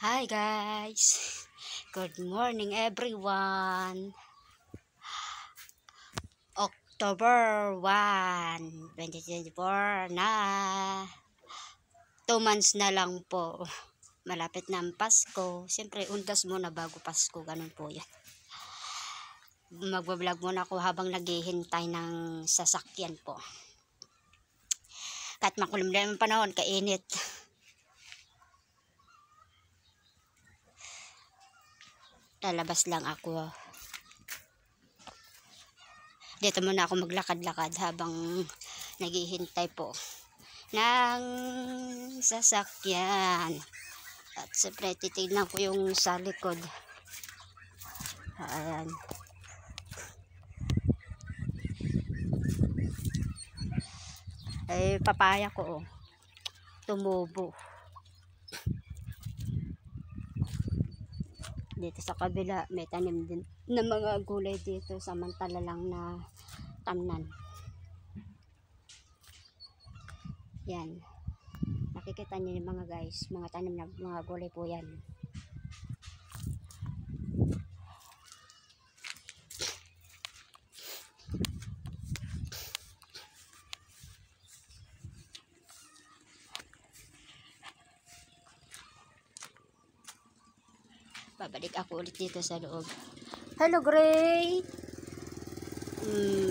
Hi guys! Good morning everyone! October 1, 2024 na 2 months na lang po. Malapit na ang Pasko. Siyempre, undas muna bago Pasko. Ganun po yan. Magbablog muna ako habang naghihintay ng sasakyan po. Kahit makulimlim ang panahon, kainit. Lalabas lang ako. Dito muna ako maglakad-lakad habang naghihintay po ng sasakyan. At siyempre titignan ko yung sa likod. Ayan. Ay papaya ko tumubo. Dito sa kabila may tanim din na mga gulay dito, samantala lang na tamnan. Yan. Nakikita niyo yung mga guys, mga tanim na mga gulay po yan. Babalik ako ulit dito sa loob. Hello Gray!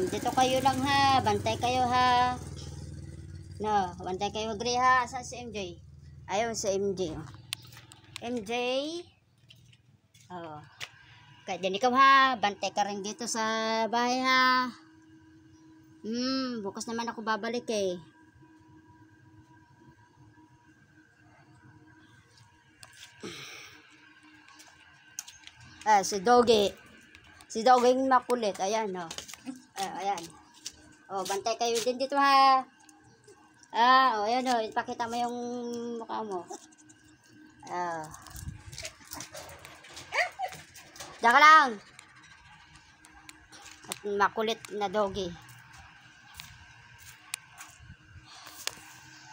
Dito kayo lang ha. Bantay kayo ha. No, bantay kayo Gray ha. Saan si MJ? Ayaw si MJ. MJ? Oh. Kaya dyan ikaw ha. Bantay ka rin dito sa bahay ha. Bukas naman ako babalik eh. Si Doggy. Si Doggy makulit. Ayan, oh. Ayan. Oh, bantay kayo din dito, ha. Oh, ayan, oh. Ipakita mo yung mukha mo. Diyan ka lang. At makulit na Doggy.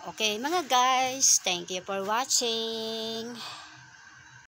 Okay, mga guys. Thank you for watching.